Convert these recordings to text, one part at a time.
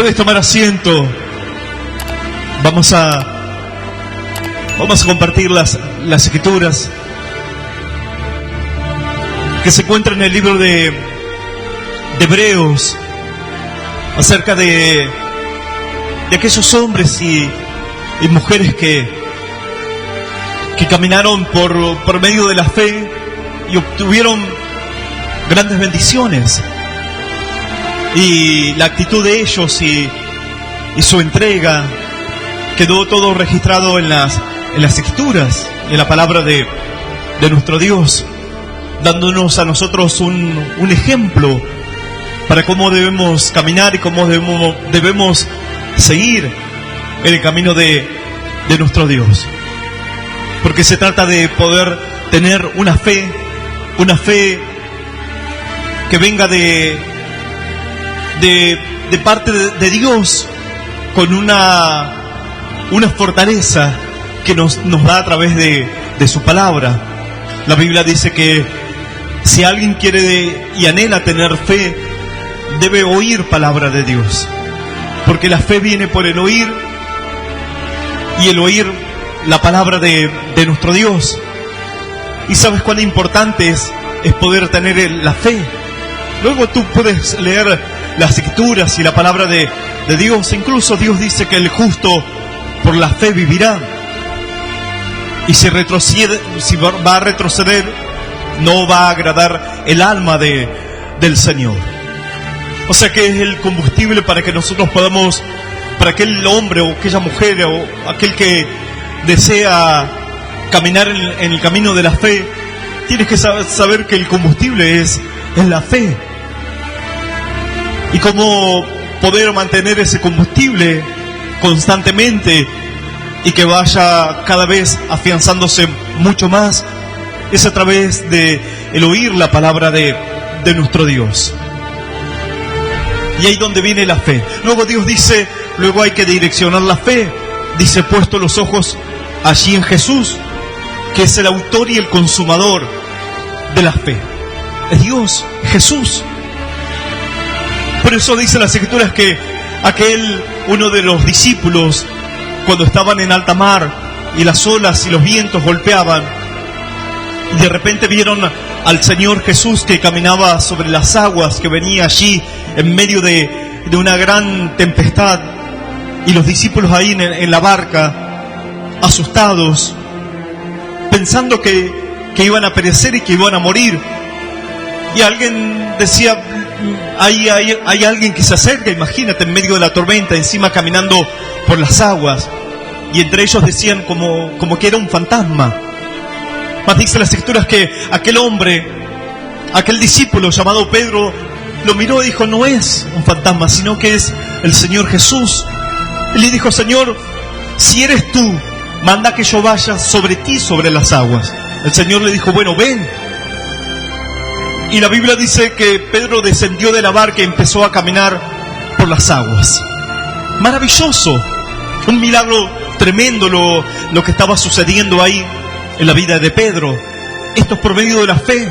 Puedes tomar asiento. Vamos a compartir las escrituras que se encuentran en el libro de Hebreos, acerca de aquellos hombres y mujeres que caminaron por medio de la fe y obtuvieron grandes bendiciones. Y la actitud de ellos y su entrega quedó todo registrado en las escrituras, en la palabra de nuestro Dios, dándonos a nosotros un ejemplo para cómo debemos caminar y cómo debemos seguir en el camino de nuestro Dios. Porque se trata de poder tener una fe que venga de parte de Dios, con una fortaleza que nos da a través de su palabra. La Biblia dice que si alguien quiere y anhela tener fe, debe oír palabra de Dios, porque la fe viene por el oír, y el oír la palabra de nuestro Dios. Y sabes cuán importante es poder tener la fe. Luego tú puedes leer las escrituras y la palabra de Dios. Incluso Dios dice que el justo por la fe vivirá. Y si va a retroceder, no va a agradar el alma del Señor. O sea que es el combustible para que nosotros podamos, para aquel hombre o aquella mujer o aquel que desea caminar en el camino de la fe, tienes que saber que el combustible es la fe. Y cómo poder mantener ese combustible constantemente y que vaya cada vez afianzándose mucho más, es a través de el oír la palabra de nuestro Dios. Y ahí donde viene la fe. Luego Dios dice, luego hay que direccionar la fe. Dice, puesto los ojos allí en Jesús, que es el autor y el consumador de la fe. Es Dios, Jesús. Por eso dice las escrituras que uno de los discípulos, cuando estaban en alta mar y las olas y los vientos golpeaban, y de repente vieron al Señor Jesús que caminaba sobre las aguas, que venía allí en medio de una gran tempestad, y los discípulos ahí en la barca, asustados, pensando que iban a perecer y que iban a morir. Y alguien decía, hay alguien que se acerca, imagínate, en medio de la tormenta, encima caminando por las aguas. Y entre ellos decían como que era un fantasma. Mas dice las escrituras que aquel hombre, aquel discípulo llamado Pedro, lo miró y dijo, no es un fantasma, sino que es el Señor Jesús. Y le dijo, Señor, si eres tú, manda que yo vaya sobre ti, sobre las aguas. El Señor le dijo, bueno, ven. Y la Biblia dice que Pedro descendió de la barca y empezó a caminar por las aguas. Maravilloso, un milagro tremendo lo que estaba sucediendo ahí en la vida de Pedro. Esto es por medio de la fe,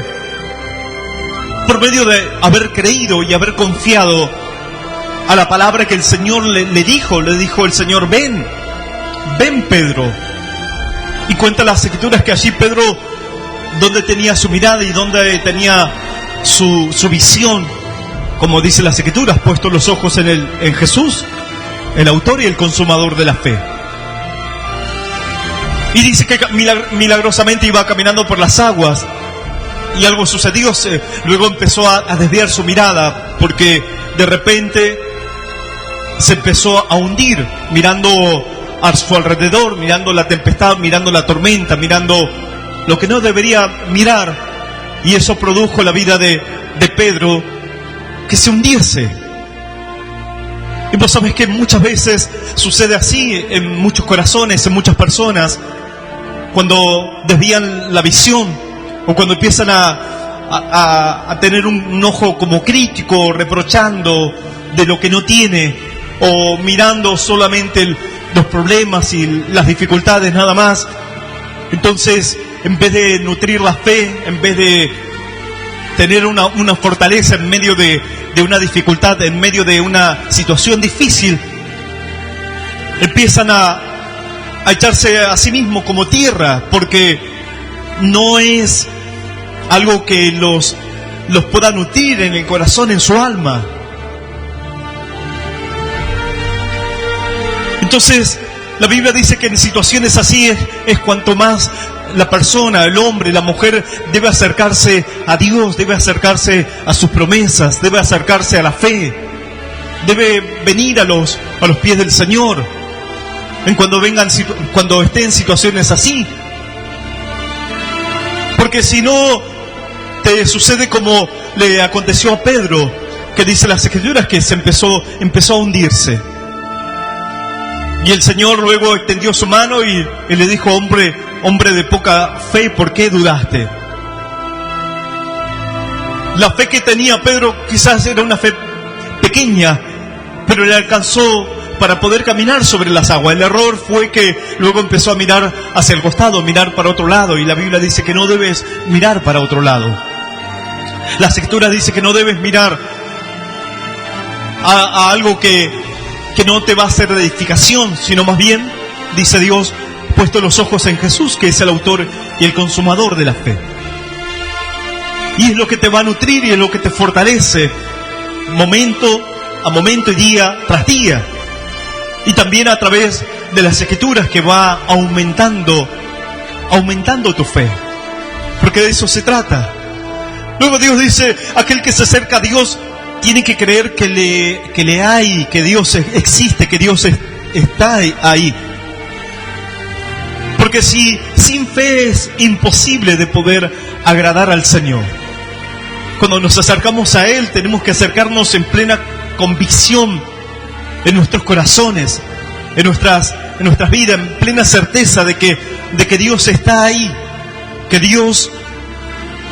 por medio de haber creído y haber confiado a la palabra que el Señor le dijo el Señor, ven Pedro. Y cuenta las escrituras que allí Pedro, donde tenía su mirada y donde tenía su visión, como dice las escrituras, puesto los ojos en Jesús, el autor y el consumador de la fe. Y dice que milagrosamente iba caminando por las aguas, y algo sucedió. Luego empezó a desviar su mirada, porque de repente se empezó a hundir, mirando a su alrededor, mirando la tempestad, mirando la tormenta, mirando lo que no debería mirar. Y eso produjo la vida de Pedro, que se hundiese. Y vos sabés que muchas veces sucede así en muchos corazones, en muchas personas, cuando desvían la visión, o cuando empiezan a tener un ojo como crítico, reprochando de lo que no tiene, o mirando solamente los problemas y las dificultades nada más. Entonces, en vez de nutrir la fe, en vez de tener una fortaleza en medio de una dificultad, en medio de una situación difícil, empiezan a echarse a sí mismos como tierra, porque no es algo que los pueda nutrir en el corazón, en su alma. Entonces, la Biblia dice que en situaciones así es cuanto más la persona, el hombre, la mujer debe acercarse a Dios, debe acercarse a sus promesas, debe acercarse a la fe, debe venir a los pies del Señor cuando esté en situaciones así. Porque si no, te sucede como le aconteció a Pedro, que dice las Escrituras que se empezó a hundirse. Y el Señor luego extendió su mano y le dijo: hombre de poca fe, ¿por qué dudaste? La fe que tenía Pedro quizás era una fe pequeña, pero le alcanzó para poder caminar sobre las aguas. El error fue que luego empezó a mirar hacia el costado, mirar para otro lado, y la Biblia dice que no debes mirar para otro lado. La Escritura dice que no debes mirar a algo que no te va a hacer de edificación, sino más bien, dice Dios, puesto los ojos en Jesús, que es el autor y el consumador de la fe. Y es lo que te va a nutrir y es lo que te fortalece momento a momento y día tras día. Y también a través de las Escrituras, que va aumentando tu fe. Porque de eso se trata. Luego Dios dice: aquel que se acerca a Dios tiene que creer que le hay, que Dios existe, que Dios está ahí. Porque si sin fe es imposible de poder agradar al Señor. Cuando nos acercamos a Él, tenemos que acercarnos en plena convicción en nuestros corazones, en nuestras vidas, en plena certeza de que Dios está ahí, que Dios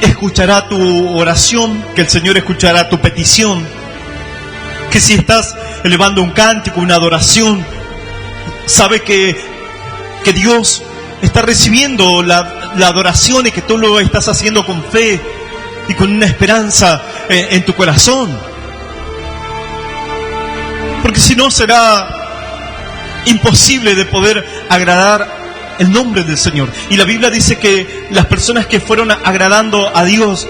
escuchará tu oración, que el Señor escuchará tu petición, que si estás elevando un cántico, una adoración, sabe que Dios está recibiendo la adoración y que tú lo estás haciendo con fe y con una esperanza en tu corazón. Porque si no, será imposible de poder agradar el nombre del Señor. Y la Biblia dice que las personas que fueron agradando a Dios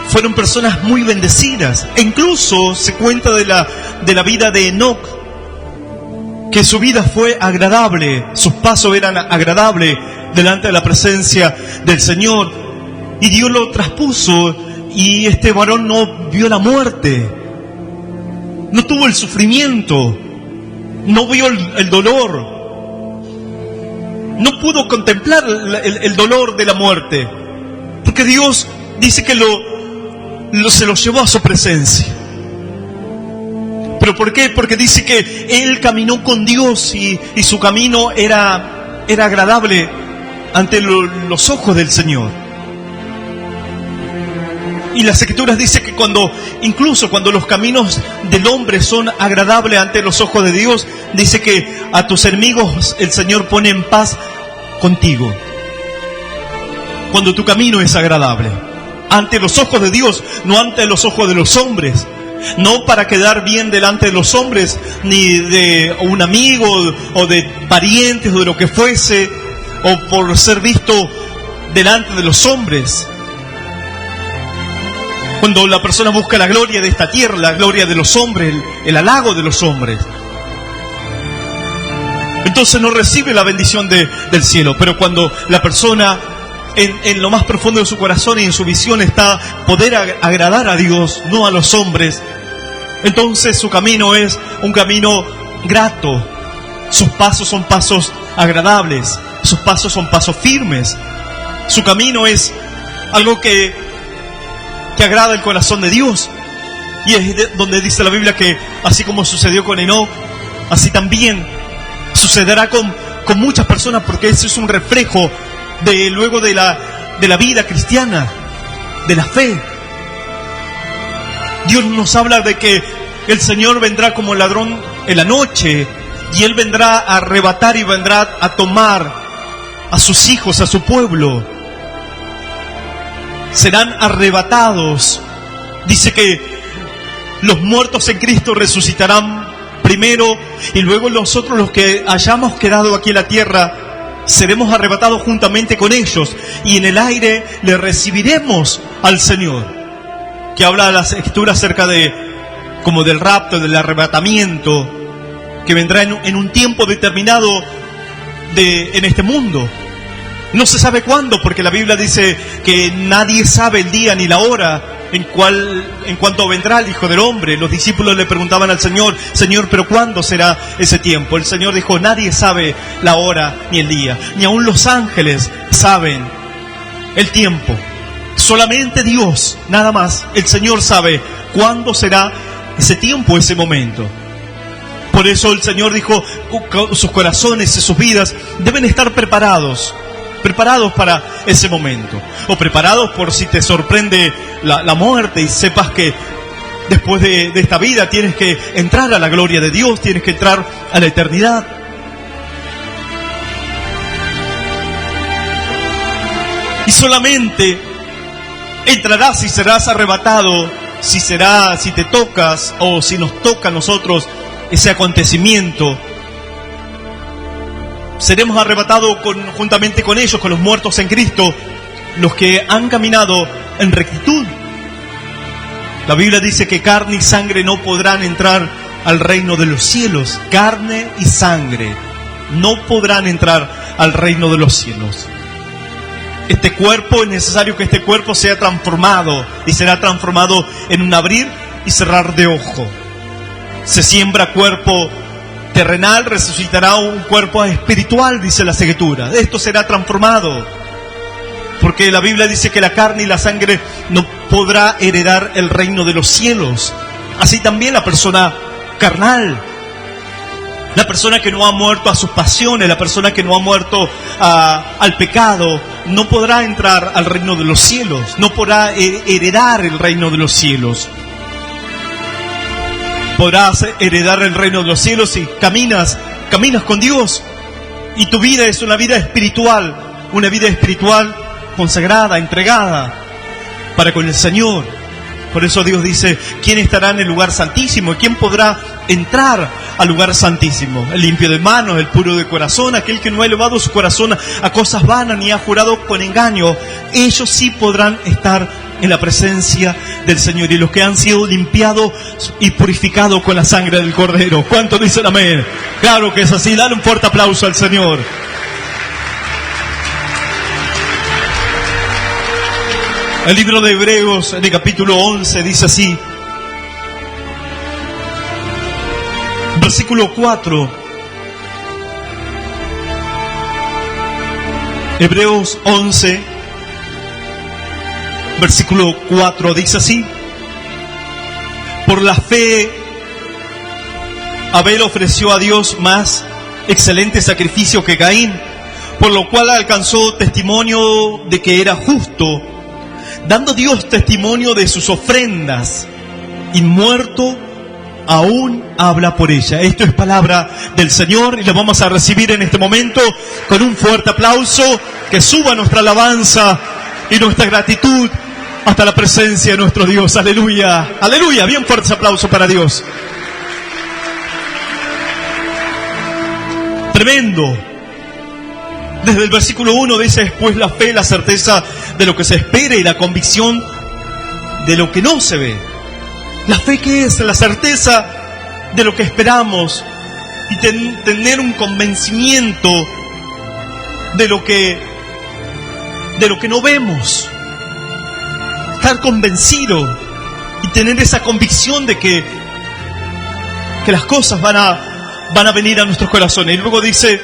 fueron personas muy bendecidas. E incluso se cuenta de la vida de Enoc, que su vida fue agradable, sus pasos eran agradables delante de la presencia del Señor. Y Dios lo traspuso y este varón no vio la muerte, no tuvo el sufrimiento, no vio el dolor. No pudo contemplar el dolor de la muerte, porque Dios dice que se lo llevó a su presencia. ¿Pero por qué? Porque dice que él caminó con Dios y su camino era agradable ante los ojos del Señor. Y las Escrituras dicen que incluso cuando los caminos del hombre son agradables ante los ojos de Dios, dice que a tus enemigos el Señor pone en paz contigo. Cuando tu camino es agradable ante los ojos de Dios, no ante los ojos de los hombres. No para quedar bien delante de los hombres, ni de un amigo o de parientes o de lo que fuese, o por ser visto delante de los hombres. Cuando la persona busca la gloria de esta tierra, la gloria de los hombres, el halago de los hombres, entonces no recibe la bendición del cielo. Pero cuando la persona en lo más profundo de su corazón y en su visión está poder agradar a Dios, no a los hombres, entonces su camino es un camino grato. Sus pasos son pasos agradables, sus pasos son pasos firmes. Su camino es algo que agrada el corazón de Dios. Y es donde dice la Biblia que así como sucedió con Enoc, así también sucederá con muchas personas, porque eso es un reflejo luego de la vida cristiana, de la fe. Dios nos habla de que el Señor vendrá como ladrón en la noche, y Él vendrá a arrebatar y vendrá a tomar a sus hijos, a su pueblo. serán arrebatados. Dice que los muertos en Cristo resucitarán primero y luego nosotros, los que hayamos quedado aquí en la tierra, seremos arrebatados juntamente con ellos y en el aire le recibiremos al Señor. Que habla la Escritura acerca de como del rapto, del arrebatamiento que vendrá en un tiempo determinado en este mundo. No se sabe cuándo, porque la Biblia dice que nadie sabe el día ni la hora en cuanto vendrá el Hijo del Hombre. Los discípulos le preguntaban al Señor: Señor, ¿pero cuándo será ese tiempo? El Señor dijo: nadie sabe la hora ni el día, ni aun los ángeles saben el tiempo. Solamente Dios, nada más, el Señor sabe cuándo será ese tiempo, ese momento. Por eso el Señor dijo: sus corazones y sus vidas deben estar preparados para ese momento, o preparados por si te sorprende la muerte y sepas que después de esta vida tienes que entrar a la gloria de Dios, tienes que entrar a la eternidad. Y solamente entrarás y serás arrebatado si te tocas, o si nos toca a nosotros ese acontecimiento. Seremos arrebatados juntamente con ellos, con los muertos en Cristo, los que han caminado en rectitud. La Biblia dice que carne y sangre no podrán entrar al reino de los cielos. Carne y sangre no podrán entrar al reino de los cielos. Este cuerpo, es necesario que este cuerpo sea transformado, y será transformado en un abrir y cerrar de ojo. Se siembra cuerpo terrenal, resucitará un cuerpo espiritual, dice la Escritura. Esto será transformado, porque la Biblia dice que la carne y la sangre no podrá heredar el reino de los cielos. Así también la persona carnal, la persona que no ha muerto a sus pasiones, la persona que no ha muerto al pecado, no podrá entrar al reino de los cielos, no podrá heredar el reino de los cielos. Podrás heredar el reino de los cielos si caminas con Dios, y tu vida es una vida espiritual consagrada, entregada para con el Señor. Por eso Dios dice: ¿quién estará en el lugar santísimo? ¿Y quién podrá entrar al lugar santísimo? El limpio de manos, el puro de corazón, aquel que no ha elevado su corazón a cosas vanas ni ha jurado con engaño. Ellos sí podrán estar en la presencia del Señor, y los que han sido limpiados y purificados con la sangre del Cordero. ¿Cuántos dicen amén? Claro que es así. Dale un fuerte aplauso al Señor. El libro de Hebreos, en el capítulo 11, dice así, versículo 4. Hebreos 11, versículo 4, dice así: por la fe Abel ofreció a Dios más excelente sacrificio que Caín, por lo cual alcanzó testimonio de que era justo, dando Dios testimonio de sus ofrendas, y muerto aún habla por ella. Esto es palabra del Señor, y lo vamos a recibir en este momento con un fuerte aplauso. Que suba nuestra alabanza y nuestra gratitud hasta la presencia de nuestro Dios. Aleluya, aleluya. Bien fuerte aplauso para Dios. Tremendo. Desde el versículo 1 dice: después la fe, la certeza de lo que se espera, y la convicción de lo que no se ve. La fe, ¿qué es? La certeza de lo que esperamos, y tener un convencimiento de lo que no vemos. Estar convencido y tener esa convicción de que las cosas van a venir a nuestros corazones. Y luego dice: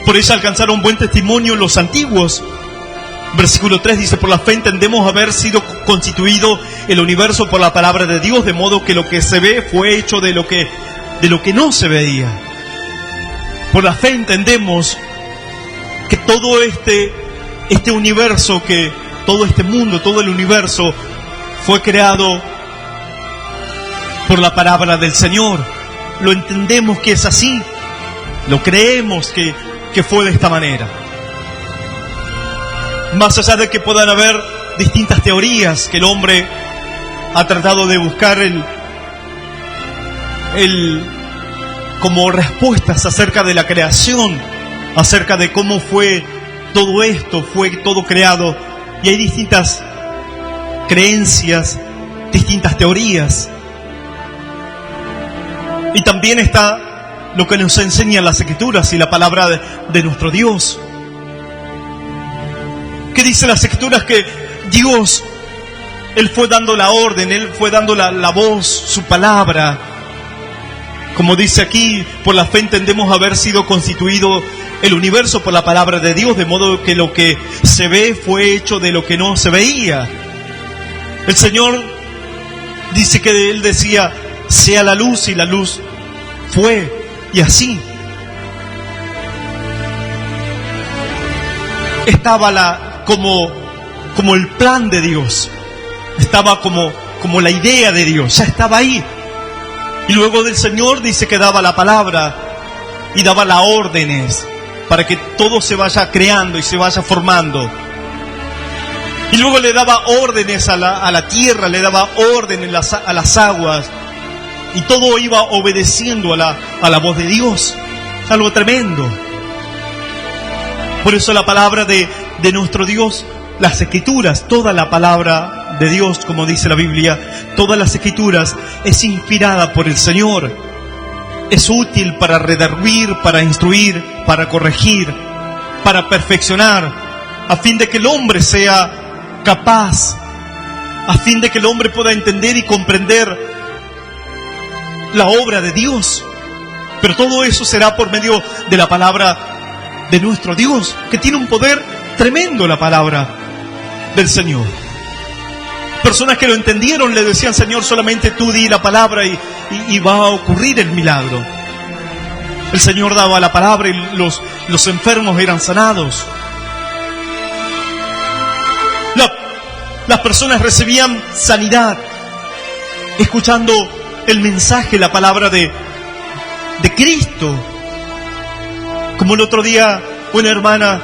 por ella alcanzaron buen testimonio los antiguos. Versículo 3 dice: por la fe entendemos haber sido constituido el universo por la palabra de Dios, de modo que lo que se ve fue hecho de lo que no se veía. Por la fe entendemos que todo este universo, que todo este mundo, todo el universo fue creado por la palabra del Señor. Lo entendemos que es así, lo creemos que fue de esta manera. Más allá de que puedan haber distintas teorías que el hombre ha tratado de buscar como respuestas acerca de la creación, acerca de cómo fue todo esto, fue todo creado. Y hay distintas creencias, distintas teorías. Y también está lo que nos enseñan las Escrituras y la palabra de nuestro Dios. ¿Qué dice las Escrituras? Que Dios, Él fue dando la orden, Él fue dando la voz, su palabra. Como dice aquí, por la fe entendemos haber sido constituido el universo por la palabra de Dios, de modo que lo que se ve fue hecho de lo que no se veía. El Señor dice que Él decía, sea la luz, y la luz fue, y así. Estaba como el plan de Dios, estaba como la idea de Dios, ya estaba ahí. Y luego del Señor dice que daba la palabra y daba las órdenes para que todo se vaya creando y se vaya formando. Y luego le daba órdenes a la tierra, le daba órdenes a las aguas, y todo iba obedeciendo a la voz de Dios. Es algo tremendo. Por eso la palabra de nuestro Dios, las Escrituras, toda la palabra de Dios, como dice la Biblia, todas las Escrituras es inspirada por el Señor. Es útil para redarguir, para instruir, para corregir, para perfeccionar, a fin de que el hombre sea capaz, a fin de que el hombre pueda entender y comprender la obra de Dios. Pero todo eso será por medio de la palabra de nuestro Dios, que tiene un poder tremendo, la palabra del Señor. Personas que lo entendieron le decían, Señor, solamente tú di la palabra y va a ocurrir el milagro. El Señor daba la palabra y los enfermos eran sanados. Las personas recibían sanidad escuchando el mensaje, la palabra de Cristo. Como el otro día, una hermana,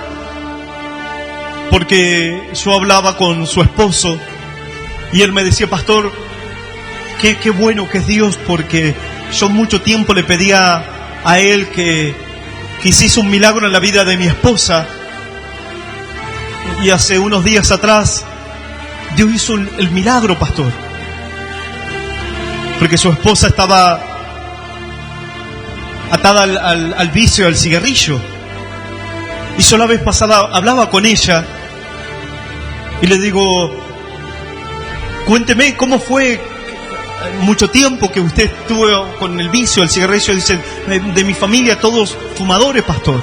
porque yo hablaba con su esposo, y él me decía, pastor, qué bueno que es Dios, porque yo mucho tiempo le pedía a Él que hiciese un milagro en la vida de mi esposa. Y hace unos días atrás, Dios hizo el milagro, pastor. Porque su esposa estaba atada al vicio, al cigarrillo. Y yo la vez pasada hablaba con ella y le digo, cuénteme cómo fue mucho tiempo que usted estuvo con el vicio, el cigarrillo. Dice, de mi familia todos fumadores, pastor.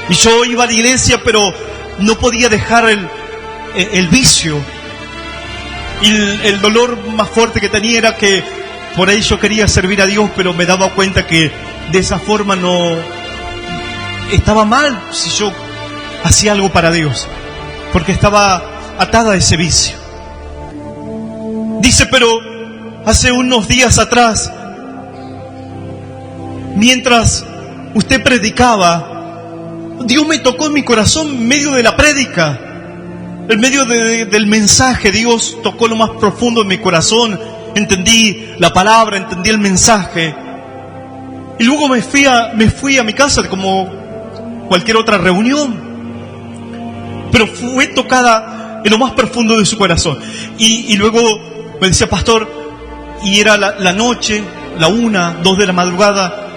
Y yo iba a la iglesia, pero no podía dejar el vicio. Y el dolor más fuerte que tenía era que por ahí yo quería servir a Dios, pero me daba cuenta que de esa forma no estaba mal si yo hacía algo para Dios, porque estaba atada a ese vicio. Dice, pero hace unos días atrás, mientras usted predicaba, Dios me tocó en mi corazón en medio de la prédica, en medio del mensaje. Dios tocó lo más profundo en mi corazón. Entendí la palabra, entendí el mensaje. Y luego me fui a mi casa como cualquier otra reunión. Pero fue tocada en lo más profundo de su corazón. Y luego me decía, pastor, y era la noche, 1, 2 de la madrugada,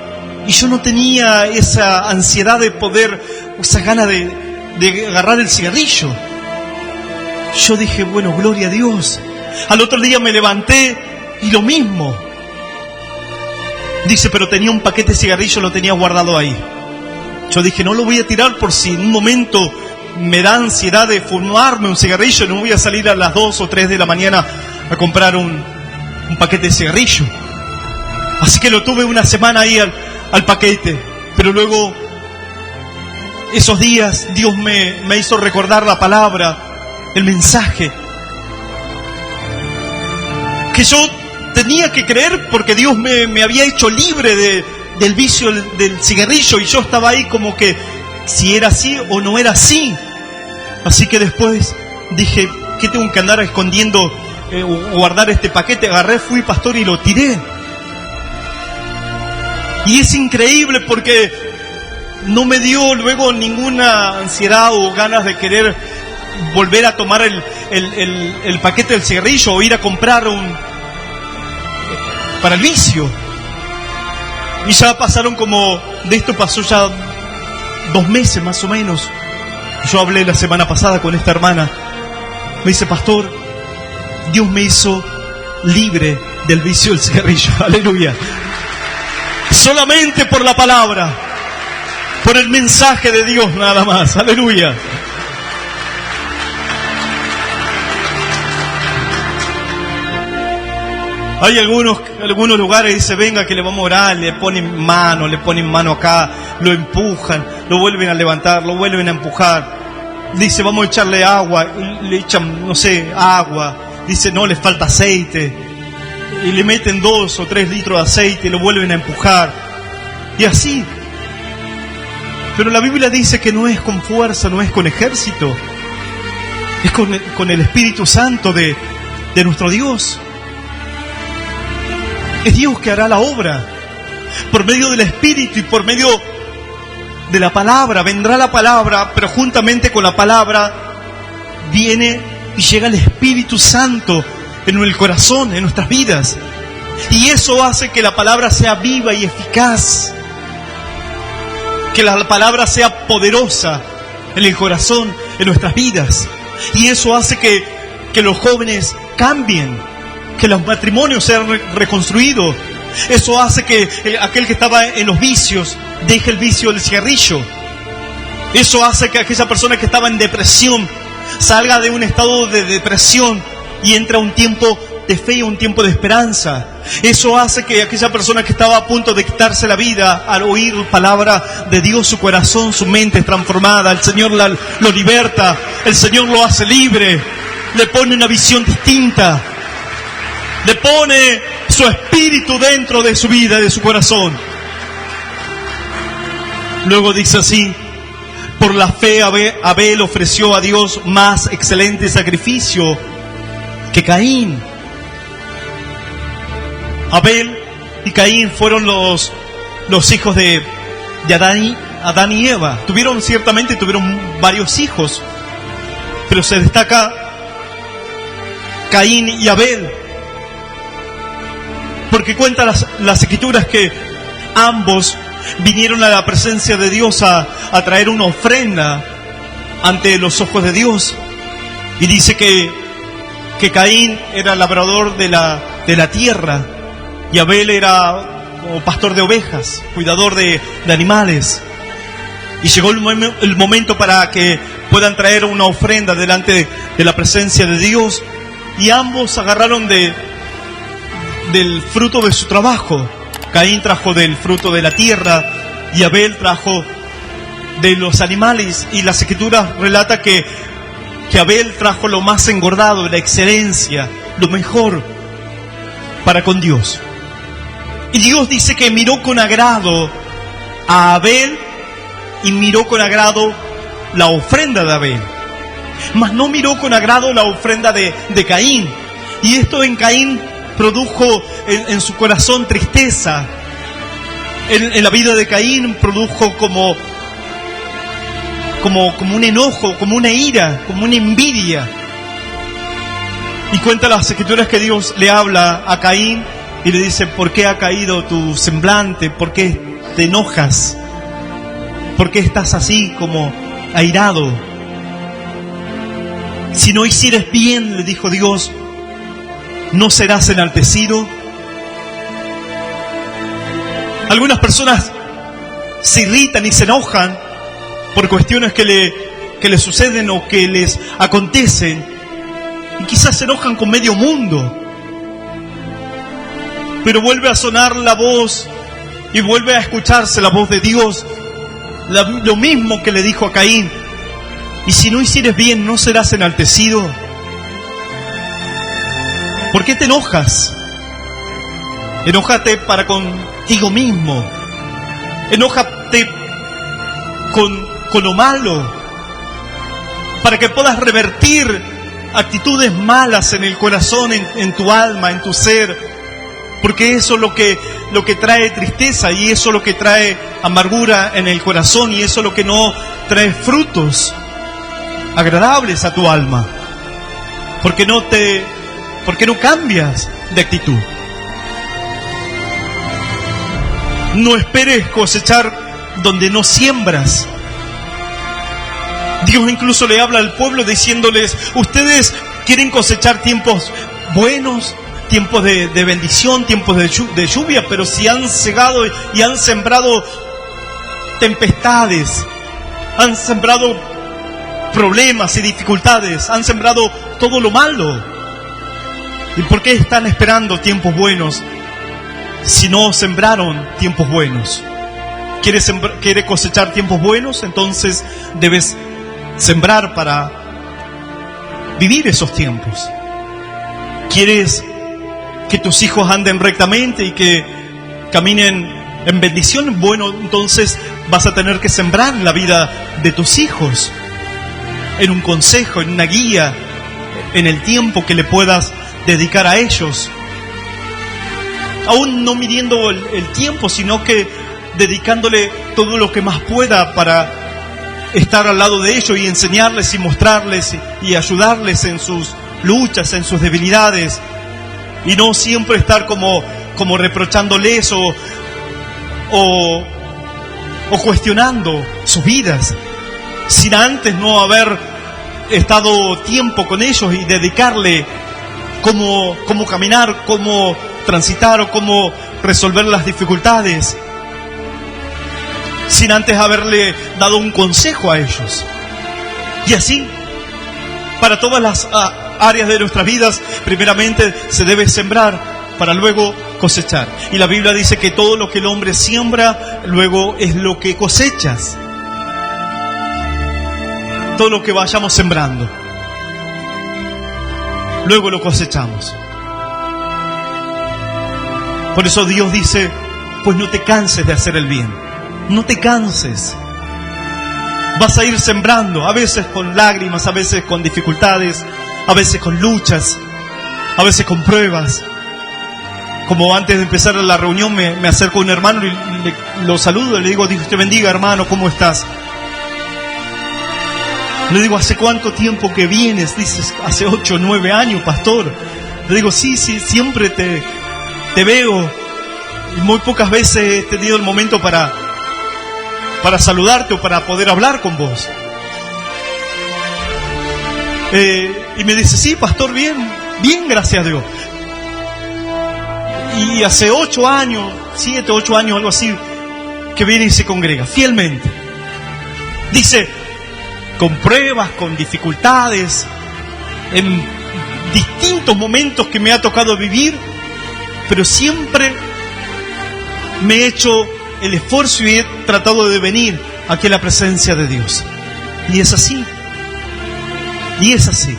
y yo no tenía esa ansiedad de poder, esa gana de agarrar el cigarrillo. Yo dije, bueno, gloria a Dios. Al otro día me levanté y lo mismo. Dice, pero tenía un paquete de cigarrillos, lo tenía guardado ahí. Yo dije, no lo voy a tirar por si en un momento me da ansiedad de fumarme un cigarrillo, no voy a salir a las 2 o 3 de la mañana a comprar un paquete de cigarrillo. Así que lo tuve una semana ahí al paquete. Pero luego, esos días, Dios me hizo recordar la palabra, el mensaje, que yo tenía que creer, porque Dios me había hecho libre del vicio del cigarrillo, y yo estaba ahí como que si era así o no era así. Así que después dije, qué tengo que andar escondiendo o guardar este paquete? Agarré, fui, pastor, y lo tiré. Y es increíble porque no me dio luego ninguna ansiedad o ganas de querer volver a tomar el paquete del cigarrillo o ir a comprar para el vicio. Y ya pasaron de esto pasó ya 2 meses más o menos. Yo hablé la semana pasada con esta hermana. Me dice, pastor, Dios me hizo libre del vicio del cigarrillo. Aleluya. Solamente por la palabra, por el mensaje de Dios nada más. Aleluya. Hay algunos lugares, dice, venga que le vamos a orar, le ponen mano acá, lo empujan, lo vuelven a levantar, lo vuelven a empujar. Dice, vamos a echarle agua, le echan, no sé, agua. Dice, no, le falta aceite. Y le meten 2 o 3 litros de aceite y lo vuelven a empujar. Y así. Pero la Biblia dice que no es con fuerza, no es con ejército. Es con el Espíritu Santo de nuestro Dios. Es Dios que hará la obra. Por medio del Espíritu y por medio de la palabra. Vendrá la palabra, pero juntamente con la palabra viene y llega el Espíritu Santo en el corazón, en nuestras vidas. Y eso hace que la palabra sea viva y eficaz. Que la palabra sea poderosa en el corazón, en nuestras vidas. Y eso hace que los jóvenes cambien. Que los matrimonios sean reconstruidos. Eso hace que aquel que estaba en los vicios deje el vicio del cigarrillo. Eso hace que aquella persona que estaba en depresión salga de un estado de depresión y entra a un tiempo de fe y un tiempo de esperanza. Eso hace que aquella persona que estaba a punto de quitarse la vida, al oír palabra de Dios, su corazón, su mente es transformada. El Señor lo liberta, el Señor lo hace libre, le pone una visión distinta. Le pone su espíritu dentro de su vida, de su corazón. Luego dice así, por la fe Abel ofreció a Dios más excelente sacrificio que Caín. Abel y Caín fueron los hijos de Adán y Eva. Tuvieron varios hijos, pero se destaca Caín y Abel. Porque cuentan las escrituras que ambos vinieron a la presencia de Dios a traer una ofrenda ante los ojos de Dios. Y dice que Caín era labrador de la tierra y Abel era pastor de ovejas, cuidador de animales. Y llegó el momento para que puedan traer una ofrenda delante de la presencia de Dios, y ambos agarraron del fruto de su trabajo. Caín trajo del fruto de la tierra y Abel trajo de los animales. Y las escrituras relata que Abel trajo lo más engordado, la excelencia, lo mejor para con Dios. Y Dios dice que miró con agrado a Abel y miró con agrado la ofrenda de Abel, mas no miró con agrado la ofrenda de Caín. Y esto en Caín produjo en su corazón tristeza. En la vida de Caín produjo como un enojo, como una ira, como una envidia. Y cuenta las escrituras que Dios le habla a Caín y le dice: ¿por qué ha caído tu semblante? ¿Por qué te enojas? ¿Por qué estás así como airado? Si no hicieres bien, le dijo Dios, ¿no serás enaltecido? Algunas personas se irritan y se enojan por cuestiones que le suceden o que les acontecen, y quizás se enojan con medio mundo. Pero vuelve a sonar la voz y vuelve a escucharse la voz de Dios, lo mismo que le dijo a Caín: y si no hicieres bien, ¿no serás enaltecido? ¿Por qué te enojas? Enójate para contigo mismo. Enójate con lo malo, para que puedas revertir actitudes malas en el corazón, en tu alma, en tu ser, porque eso es lo que trae tristeza, y eso es lo que trae amargura en el corazón, y eso es lo que no trae frutos agradables a tu alma. ¿Por qué no cambias de actitud? No esperes cosechar donde no siembras. Dios incluso le habla al pueblo diciéndoles: ustedes quieren cosechar tiempos buenos, tiempos de bendición, tiempos de lluvia, pero si han cegado y han sembrado tempestades, han sembrado problemas y dificultades, han sembrado todo lo malo. ¿Y por qué están esperando tiempos buenos si no sembraron tiempos buenos? ¿Quiere cosechar tiempos buenos? Entonces debes sembrar para vivir esos tiempos. ¿Quieres que tus hijos anden rectamente y que caminen en bendición? Bueno, entonces vas a tener que sembrar la vida de tus hijos, en un consejo, en una guía, en el tiempo que le puedas dedicar a ellos. Aún no midiendo el tiempo, sino que dedicándole todo lo que más pueda para estar al lado de ellos y enseñarles y mostrarles y ayudarles en sus luchas, en sus debilidades, y no siempre estar como reprochándoles o cuestionando sus vidas, sin antes no haber estado tiempo con ellos y dedicarle cómo caminar, cómo transitar o cómo resolver las dificultades, sin antes haberle dado un consejo a ellos. Y así, para todas las áreas de nuestras vidas, primeramente se debe sembrar para luego cosechar. Y la Biblia dice que todo lo que el hombre siembra, luego es lo que cosechas. Todo lo que vayamos sembrando, luego lo cosechamos. Por eso Dios dice: pues no te canses de hacer el bien. No te canses. Vas a ir sembrando, a veces con lágrimas, a veces con dificultades, a veces con luchas, a veces con pruebas. Como antes de empezar la reunión me acerco a un hermano y lo saludo y le digo: Dios te bendiga, hermano, ¿cómo estás? Le digo: ¿hace cuánto tiempo que vienes? Dices: hace 8 o 9 años, pastor. Le digo: sí, siempre te veo. Y muy pocas veces he tenido el momento para saludarte o para poder hablar con vos. Y me dice: sí, pastor, bien, gracias a Dios. Y hace 8 años, 7, 8 años, algo así, que viene y se congrega fielmente. Dice: con pruebas, con dificultades, en distintos momentos que me ha tocado vivir, pero siempre me he hecho el esfuerzo y he tratado de venir aquí a la presencia de Dios. Y es así. Y es así.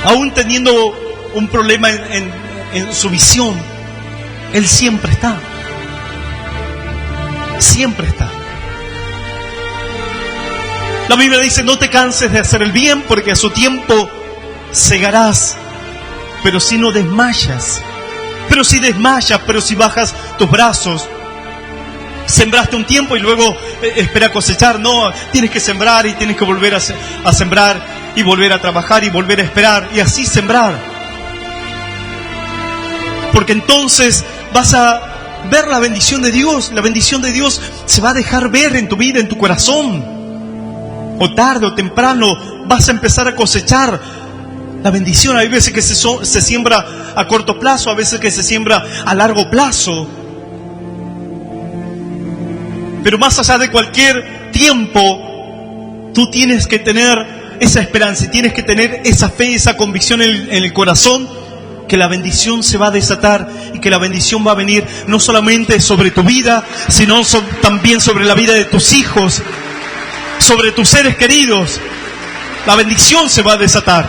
Aún teniendo un problema en su visión, Él siempre está. Siempre está. La Biblia dice: no te canses de hacer el bien, porque a su tiempo segarás. Pero si no desmayas, pero si desmayas, pero si bajas tus brazos, sembraste un tiempo y luego espera cosechar. No, tienes que sembrar y tienes que volver a sembrar y volver a trabajar y volver a esperar y así sembrar. Porque entonces vas a ver la bendición de Dios. La bendición de Dios se va a dejar ver en tu vida, en tu corazón. O tarde o temprano vas a empezar a cosechar la bendición. Hay veces que se siembra a corto plazo, a veces que se siembra a largo plazo. Pero más allá de cualquier tiempo, tú tienes que tener esa esperanza y tienes que tener esa fe, esa convicción en el corazón, que la bendición se va a desatar y que la bendición va a venir no solamente sobre tu vida, sino también sobre la vida de tus hijos, sobre tus seres queridos. La bendición se va a desatar.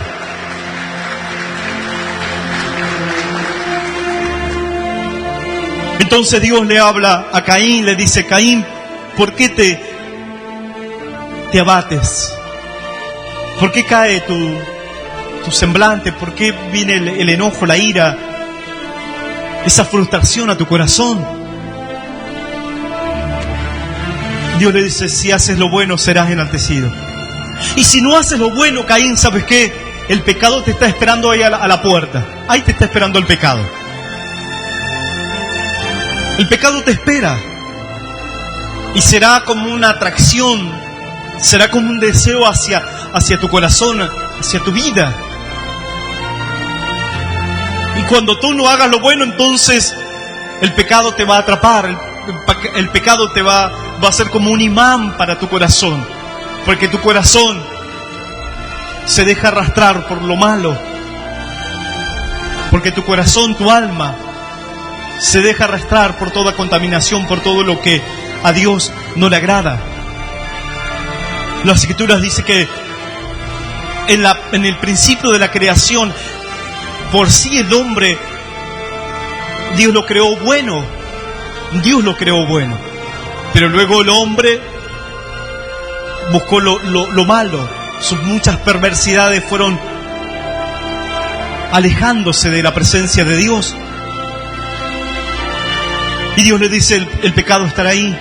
Entonces Dios le habla a Caín, le dice: Caín, ¿por qué te abates? ¿Por qué cae tu semblante? ¿Por qué viene el enojo, la ira, esa frustración a tu corazón? Dios le dice, si haces lo bueno serás enaltecido. Y si no haces lo bueno, Caín, ¿sabes qué? El pecado te está esperando ahí a la puerta. Ahí te está esperando el pecado. El pecado te espera. Y será como una atracción, será como un deseo hacia tu corazón, hacia tu vida. Y cuando tú no hagas lo bueno, entonces el pecado te va a atrapar. El pecado te va a ser como un imán para tu corazón. Porque tu corazón se deja arrastrar por lo malo. Porque tu corazón, tu alma, se deja arrastrar por toda contaminación, por todo lo que a Dios no le agrada. Las Escrituras dicen que en el principio de la creación, por sí el hombre, Dios lo creó bueno. Dios lo creó bueno. Pero luego el hombre buscó lo malo. Sus muchas perversidades fueron alejándose de la presencia de Dios. Y Dios le dice, el pecado estará ahí.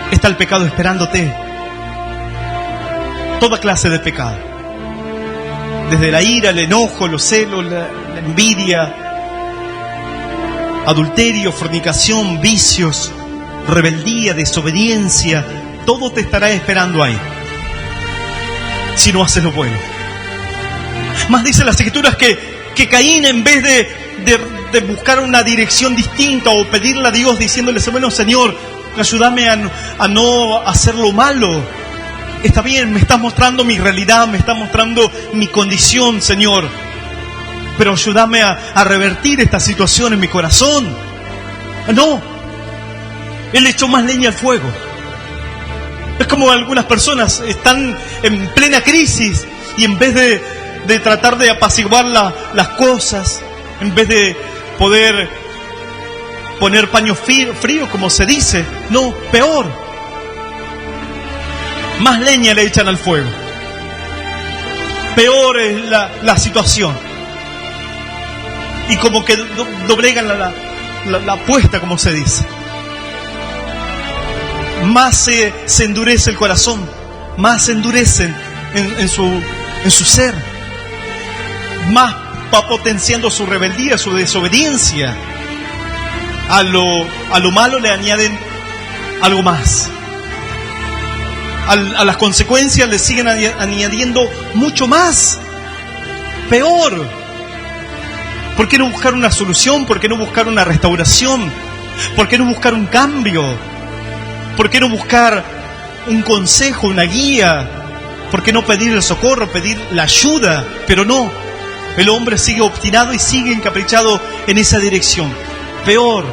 Está el pecado esperándote. Toda clase de pecado. Desde la ira, el enojo, los celos, la envidia, adulterio, fornicación, vicios, rebeldía, desobediencia. Todo te estará esperando ahí. Si no haces lo bueno. Más dice las Escrituras que Caín, en vez de buscar una dirección distinta o pedirle a Dios diciéndole, bueno, Señor, ayúdame a no hacer lo malo. Está bien, me estás mostrando mi realidad, me estás mostrando mi condición, Señor. Pero ayúdame a revertir esta situación en mi corazón. No. Él echó más leña al fuego. Es como algunas personas están en plena crisis y en vez de tratar de apaciguar las cosas, en vez de poder poner paño frío, como se dice, no, peor. Más leña le echan al fuego. Peor es la situación. Y como que doblegan la apuesta, como se dice. Más se endurece el corazón, más se endurecen en su ser, más va potenciando su rebeldía, su desobediencia. A lo malo le añaden algo más. A las consecuencias le siguen añadiendo mucho más, peor. ¿Por qué no buscar una solución? ¿Por qué no buscar una restauración? ¿Por qué no buscar un cambio? ¿Por qué no buscar un consejo, una guía? ¿Por qué no pedir el socorro, pedir la ayuda? Pero no, el hombre sigue obstinado y sigue encaprichado en esa dirección. Peor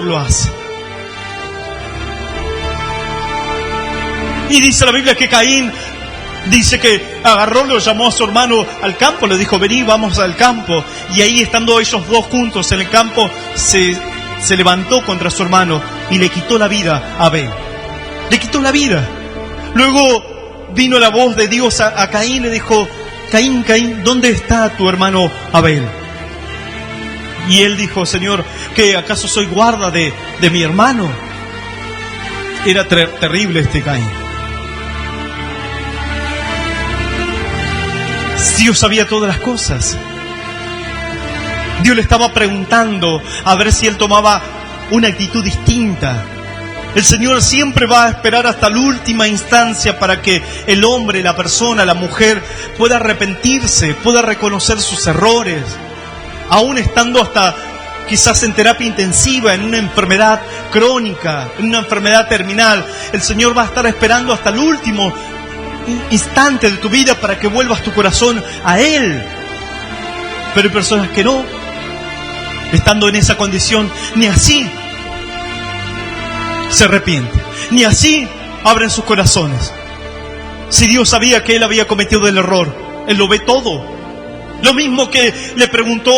lo hace. Y dice la Biblia que Caín, dice que agarró, lo llamó a su hermano al campo, le dijo, vení, vamos al campo. Y ahí, estando ellos dos juntos en el campo, se levantó contra su hermano y le quitó la vida a Abel. Le quitó la vida. Luego vino la voz de Dios a Caín y le dijo, Caín, Caín, ¿dónde está tu hermano Abel? Y él dijo, Señor, ¿qué acaso soy guarda de mi hermano? Era terrible este Caín. Dios sabía todas las cosas. Dios le estaba preguntando a ver si él tomaba una actitud distinta. El Señor siempre va a esperar hasta la última instancia para que el hombre, la persona, la mujer pueda arrepentirse, pueda reconocer sus errores, aún estando hasta quizás en terapia intensiva, en una enfermedad crónica, en una enfermedad terminal. El Señor va a estar esperando hasta el último instante de tu vida para que vuelvas tu corazón a Él. Pero hay personas que no, estando en esa condición, ni así se arrepienten, ni así abren sus corazones. Si Dios sabía que él había cometido el error, Él lo ve todo. Lo mismo que le preguntó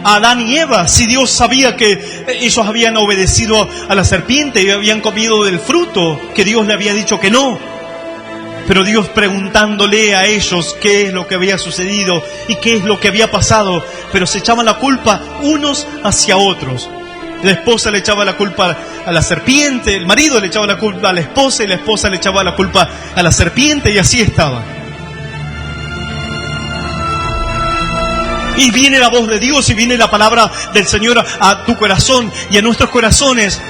a Adán y Eva, si Dios sabía que ellos habían obedecido a la serpiente y habían comido del fruto que Dios le había dicho que no. Pero Dios preguntándole a ellos qué es lo que había sucedido y qué es lo que había pasado, pero se echaban la culpa unos hacia otros. La esposa le echaba la culpa a la serpiente, el marido le echaba la culpa a la esposa y la esposa le echaba la culpa a la serpiente, y así estaba. Y viene la voz de Dios y viene la palabra del Señor a tu corazón y a nuestros corazones,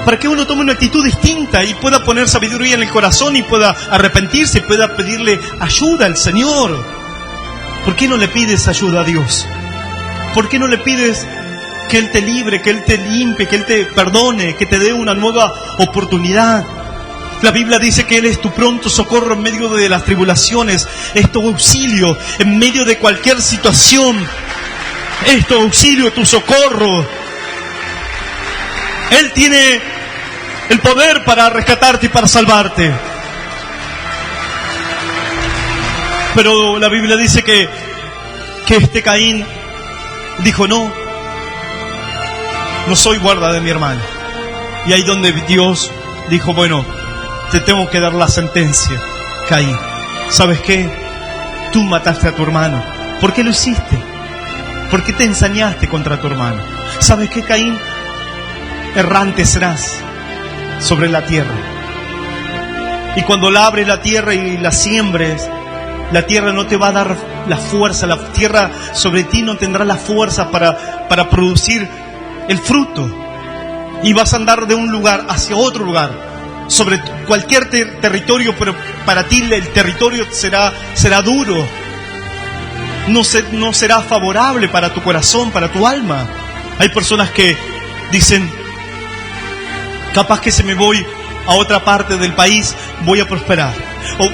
para que uno tome una actitud distinta y pueda poner sabiduría en el corazón y pueda arrepentirse y pueda pedirle ayuda al Señor. ¿Por qué no le pides ayuda a Dios? ¿Por qué no le pides que Él te libre, que Él te limpie, que Él te perdone, que te dé una nueva oportunidad? La Biblia dice que Él es tu pronto socorro en medio de las tribulaciones, es tu auxilio en medio de cualquier situación, es tu auxilio, tu socorro. Él tiene el poder para rescatarte y para salvarte. Pero la Biblia dice que este Caín dijo: no soy guarda de mi hermano. Y ahí donde Dios dijo: bueno, te tengo que dar la sentencia, Caín. ¿Sabes qué? Tú mataste a tu hermano. ¿Por qué lo hiciste? ¿Por qué te ensañaste contra tu hermano? ¿Sabes qué, Caín? Errante serás sobre la tierra. Y cuando labres la tierra y la siembres, la tierra no te va a dar la fuerza, la tierra sobre ti no tendrá la fuerza para producir el fruto. Y vas a andar de un lugar hacia otro lugar, sobre cualquier territorio, pero para ti el territorio será duro. No será favorable para tu corazón, para tu alma. Hay personas que dicen: capaz que si me voy a otra parte del país voy a prosperar.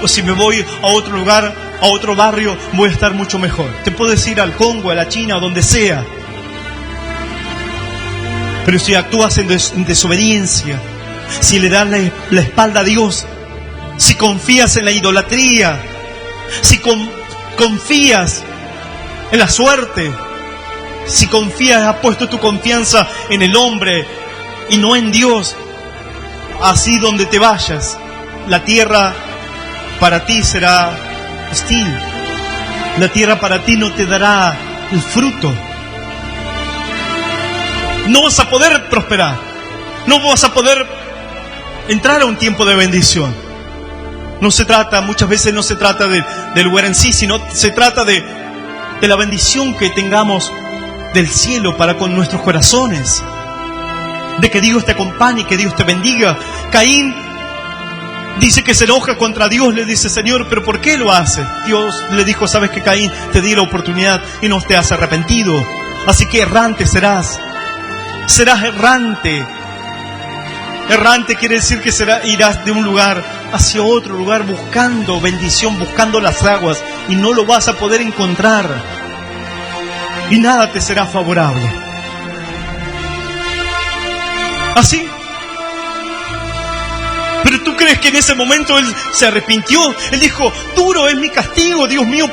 O si me voy a otro lugar, a otro barrio, voy a estar mucho mejor. Te puedes ir al Congo, a la China, o donde sea. Pero si actúas en desobediencia, si le das la espalda a Dios, si confías en la idolatría, si confías en la suerte, si has puesto tu confianza en el hombre y no en Dios, así donde te vayas, la tierra para ti será hostil. La tierra para ti no te dará el fruto. No vas a poder prosperar. No vas a poder entrar a un tiempo de bendición. Muchas veces no se trata del lugar en sí, sino se trata de la bendición que tengamos del cielo para con nuestros corazones. De que Dios te acompañe, que Dios te bendiga. Caín dice que se enoja contra Dios, le dice: Señor, ¿pero por qué lo hace? Dios le dijo: sabes que, Caín, te di la oportunidad y no te has arrepentido, así que errante serás errante. Errante quiere decir que irás de un lugar hacia otro lugar buscando bendición, buscando las aguas, y no lo vas a poder encontrar, y nada te será favorable. ¿Así? Pero tú crees que en ese momento él se arrepintió. Él dijo: duro es mi castigo, Dios mío,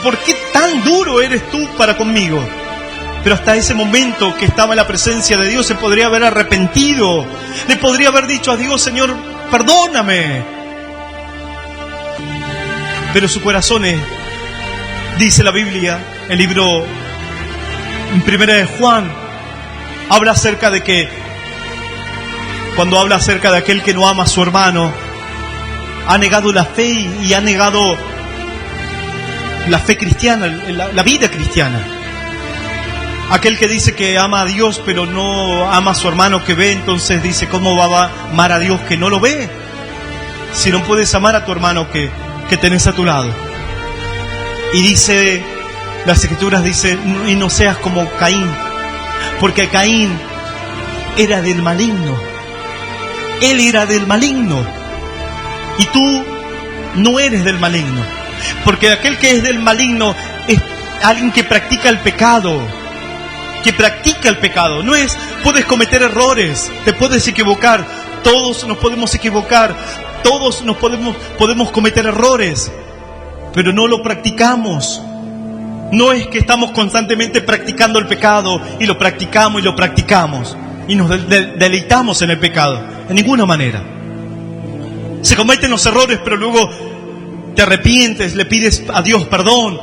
¿por qué tan duro eres tú para conmigo? Pero hasta ese momento que estaba en la presencia de Dios, se podría haber arrepentido. Le podría haber dicho a Dios: Señor, perdóname. Pero su corazón dice la Biblia, el libro en Primera de Juan, habla acerca de que cuando habla acerca de aquel que no ama a su hermano, ha negado la fe y ha negado la fe cristiana, la vida cristiana. Aquel que dice que ama a Dios pero no ama a su hermano que ve, entonces dice: ¿cómo va a amar a Dios que no lo ve? Si no puedes amar a tu hermano que tenés a tu lado. Y dice, las Escrituras dice: y no seas como Caín, porque Caín era del maligno. Él era del maligno. Y tú no eres del maligno. Porque aquel que es del maligno es alguien que practica el pecado. Que practica el pecado. No es, puedes cometer errores, te puedes equivocar. Todos nos podemos equivocar. Todos nos podemos cometer errores. Pero no lo practicamos. No es que estamos constantemente practicando el pecado y lo practicamos y lo practicamos y nos deleitamos en el pecado. De ninguna manera. Se cometen los errores, pero luego te arrepientes, le pides a Dios perdón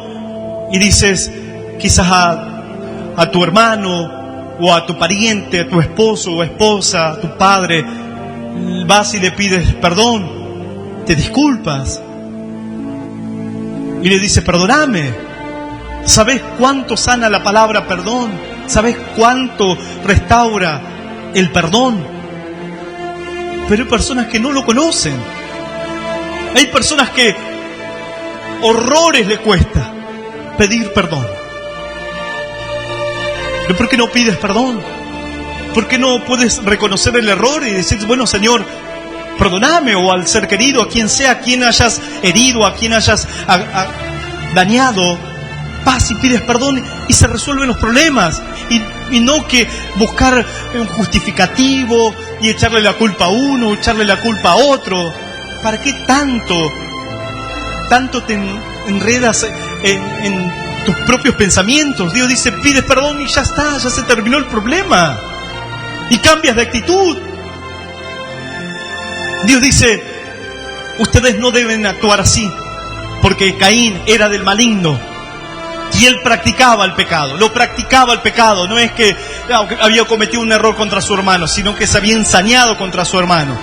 y dices, quizás a tu hermano o a tu pariente, a tu esposo o esposa, a tu padre, vas y le pides perdón, te disculpas y le dices, perdóname. ¿Sabes cuánto sana la palabra perdón? ¿Sabes cuánto restaura el perdón? Pero hay personas que no lo conocen. Hay personas que horrores le cuesta pedir perdón. ¿Pero por qué no pides perdón? ¿Por qué no puedes reconocer el error y decir, bueno, Señor, perdóname? O al ser querido, a quien sea, a quien hayas herido, a quien hayas dañado, vas y pides perdón y se resuelven los problemas. Y no que buscar un justificativo y echarle la culpa a uno, echarle la culpa a otro. ¿Para qué tanto te enredas en tus propios pensamientos? Dios dice, pides perdón y ya está, ya se terminó el problema. Y cambias de actitud. Dios dice, ustedes no deben actuar así, porque Caín era del maligno. Y él practicaba el pecado, no es que había cometido un error contra su hermano, sino que se había ensañado contra su hermano.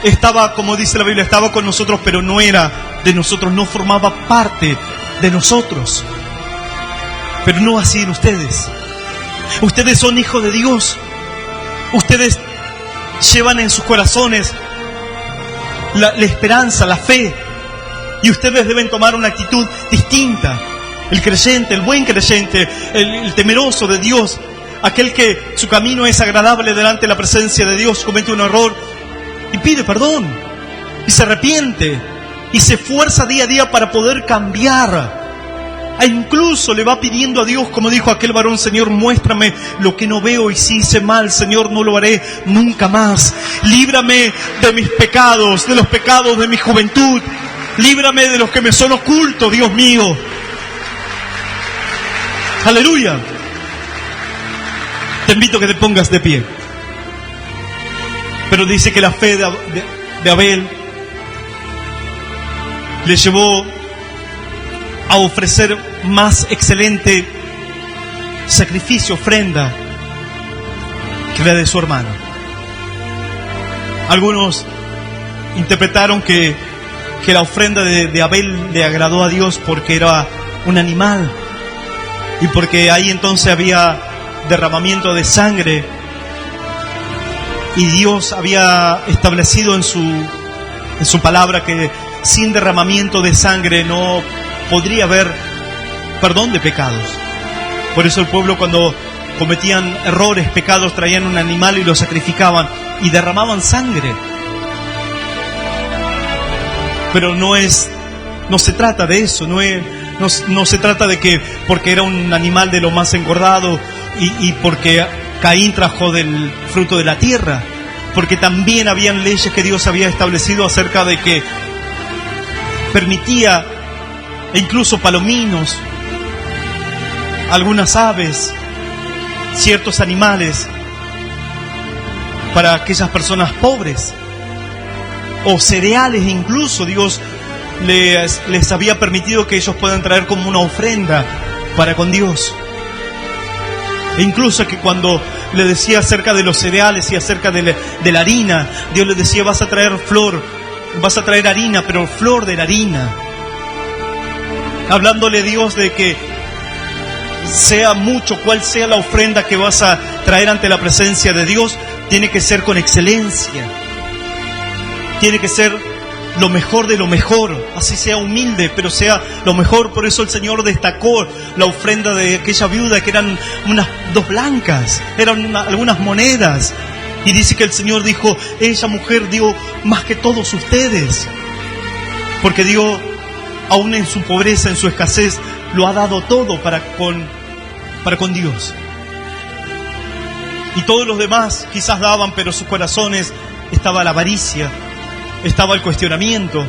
Estaba, como dice la Biblia, estaba con nosotros, pero no era de nosotros, no formaba parte de nosotros. Pero no así en ustedes. Ustedes son hijos de Dios. Ustedes llevan en sus corazones la esperanza, la fe. Y ustedes deben tomar una actitud distinta. El creyente, el buen creyente, el temeroso de Dios, aquel que su camino es agradable delante de la presencia de Dios, comete un error y pide perdón, y se arrepiente, y se esfuerza día a día para poder cambiar. E incluso le va pidiendo a Dios, como dijo aquel varón, Señor, muéstrame lo que no veo, y si hice mal, Señor, no lo haré nunca más. Líbrame de mis pecados, de los pecados de mi juventud. Líbrame de los que me son ocultos, Dios mío. Aleluya. Te invito a que te pongas de pie. Pero dice que la fe de Abel le llevó a ofrecer más excelente sacrificio, ofrenda, que la de su hermano. Algunos interpretaron que la ofrenda de Abel le agradó a Dios porque era un animal y porque ahí entonces había derramamiento de sangre, y Dios había establecido en su palabra que sin derramamiento de sangre no podría haber perdón de pecados. Por eso el pueblo, cuando cometían errores, pecados, traían un animal y lo sacrificaban y derramaban sangre. Pero no se trata de eso, no se trata de que porque era un animal de lo más engordado y porque Caín trajo del fruto de la tierra, porque también habían leyes que Dios había establecido acerca de que permitía, e incluso palominos, algunas aves, ciertos animales para aquellas personas pobres, o cereales incluso. Dios les había permitido que ellos puedan traer como una ofrenda para con Dios. E incluso que cuando le decía acerca de los cereales y acerca de la harina, Dios les decía, vas a traer harina, pero flor de la harina. Hablándole Dios de que sea mucho, cual sea la ofrenda que vas a traer ante la presencia de Dios, tiene que ser con excelencia. Tiene que ser lo mejor de lo mejor, así sea humilde, pero sea lo mejor. Por eso el Señor destacó la ofrenda de aquella viuda, que eran unas 2 blancas, eran algunas monedas. Y dice que el Señor dijo, esa mujer dio más que todos ustedes, porque dio, aún en su pobreza, en su escasez, lo ha dado todo para con Dios. Y todos los demás quizás daban, pero sus corazones estaba la avaricia, estaba el cuestionamiento,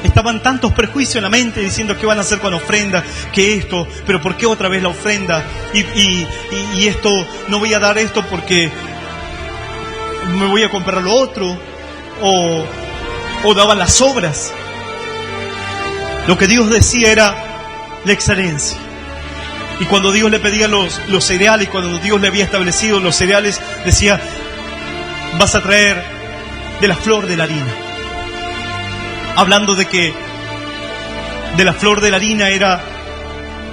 estaban tantos prejuicios en la mente diciendo qué van a hacer con la ofrenda, que esto, pero ¿por qué otra vez la ofrenda? Y esto, no voy a dar esto porque me voy a comprar lo otro, o daban las obras. Lo que Dios decía era la excelencia. Y cuando Dios le pedía los cereales, cuando Dios le había establecido los cereales, decía: vas a traer de la flor de la harina. Hablando de que de la flor de la harina era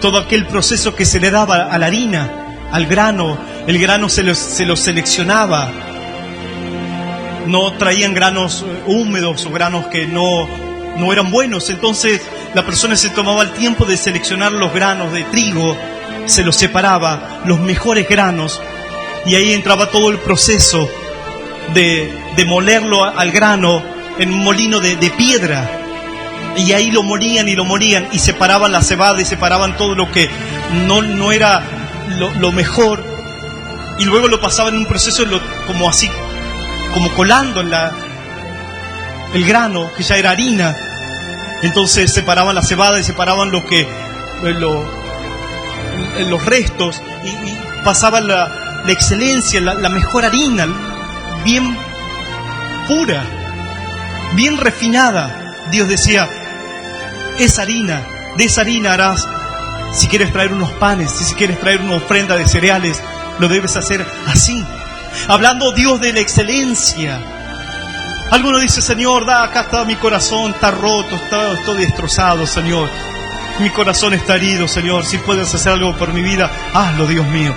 todo aquel proceso que se le daba a la harina, al grano. El grano se lo seleccionaba. No traían granos húmedos o granos que no eran buenos. Entonces la persona se tomaba el tiempo de seleccionar los granos de trigo, se los separaba, los mejores granos, y ahí entraba todo el proceso de molerlo al grano en un molino de piedra. Y ahí lo molían y separaban la cebada y separaban todo lo que no era lo mejor, y luego lo pasaban en un proceso como así, como colando el grano, que ya era harina. Entonces separaban la cebada y separaban los restos, y pasaban la excelencia, la mejor harina, bien pura, bien refinada. Dios decía: de esa harina harás, si quieres traer unos panes, si quieres traer una ofrenda de cereales, lo debes hacer así. Hablando Dios de la excelencia. Alguno dice: Señor, acá está mi corazón, está roto, estoy destrozado, Señor. Mi corazón está herido, Señor. Si puedes hacer algo por mi vida, hazlo, Dios mío.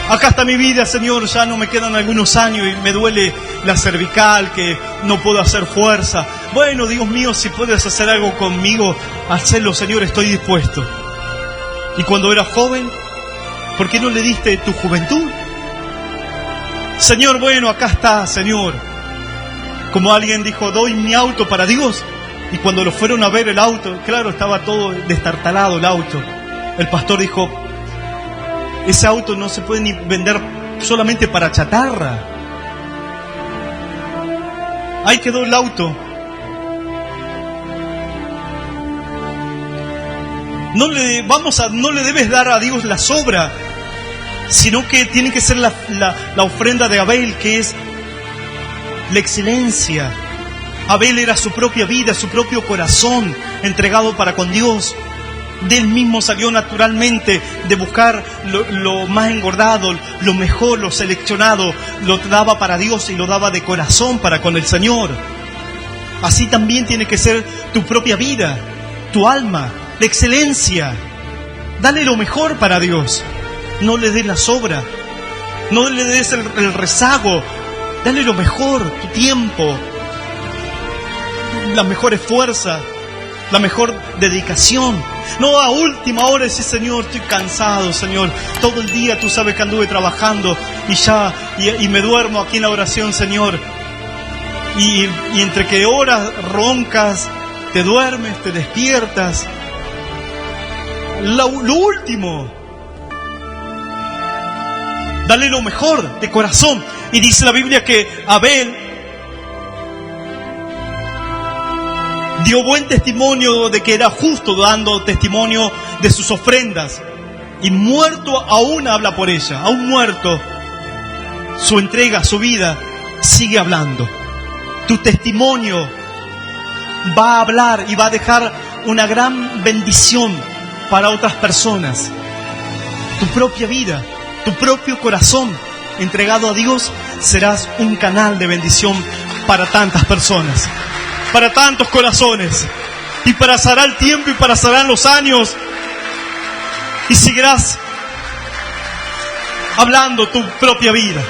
Acá está mi vida, Señor, ya no me quedan algunos años y me duele la cervical, que no puedo hacer fuerza. Bueno, Dios mío, si puedes hacer algo conmigo, hazlo, Señor, estoy dispuesto. Y cuando eras joven, ¿por qué no le diste tu juventud? Señor, bueno, acá está, Señor. Como alguien dijo: doy mi auto para Dios. Y cuando lo fueron a ver el auto, claro, estaba todo destartalado el auto. El pastor dijo: ese auto no se puede ni vender, solamente para chatarra. Ahí quedó el auto. No le debes dar a Dios la sobra, sino que tiene que ser la ofrenda de Abel, que es la excelencia. Abel era su propia vida, su propio corazón entregado para con Dios. De él mismo salió naturalmente de buscar lo más engordado, lo mejor, lo seleccionado, lo daba para Dios y lo daba de corazón para con el Señor. Así también tiene que ser tu propia vida, tu alma, la excelencia. Dale lo mejor para Dios. No le des la sobra, no le des el rezago. Dale lo mejor, tu tiempo, las mejores fuerzas, la mejor dedicación. No a última hora decir: Señor, estoy cansado, Señor, todo el día tú sabes que anduve trabajando y me duermo aquí en la oración, Señor. Y entre que oras, roncas, te duermes, te despiertas. Lo último. Dale lo mejor de corazón. Y dice la Biblia que Abel dio buen testimonio de que era justo, dando testimonio de sus ofrendas. Y muerto aún habla por ella. Aún muerto, su entrega, su vida sigue hablando. Tu testimonio va a hablar y va a dejar una gran bendición para otras personas. Tu propia vida, tu propio corazón entregado a Dios, serás un canal de bendición para tantas personas, para tantos corazones. Y pasará el tiempo y pasarán los años y seguirás hablando tu propia vida.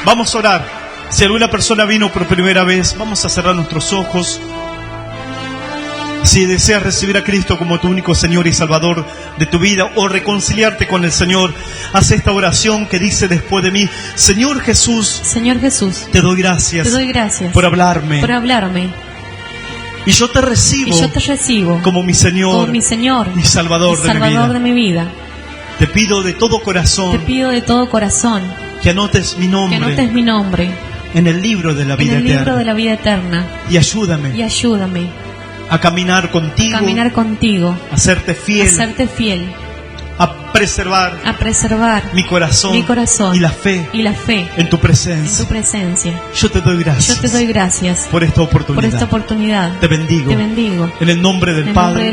Vamos a orar. Si alguna persona vino por primera vez, vamos a cerrar nuestros ojos. Si deseas recibir a Cristo como tu único Señor y Salvador de tu vida, o reconciliarte con el Señor, haz esta oración que dice después de mí: Señor Jesús, te doy gracias por hablarme. Y yo te recibo como mi Señor y Salvador de mi vida. Te pido de todo corazón que anotes mi nombre en el libro de la vida eterna. Y ayúdame a caminar contigo, a serte fiel, a preservar mi corazón y la fe en tu presencia. Yo te doy gracias por esta oportunidad. Te bendigo en el nombre del Padre,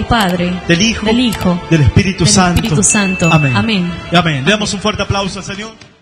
del Hijo, del Espíritu Santo. Amén. Le damos un fuerte aplauso al Señor.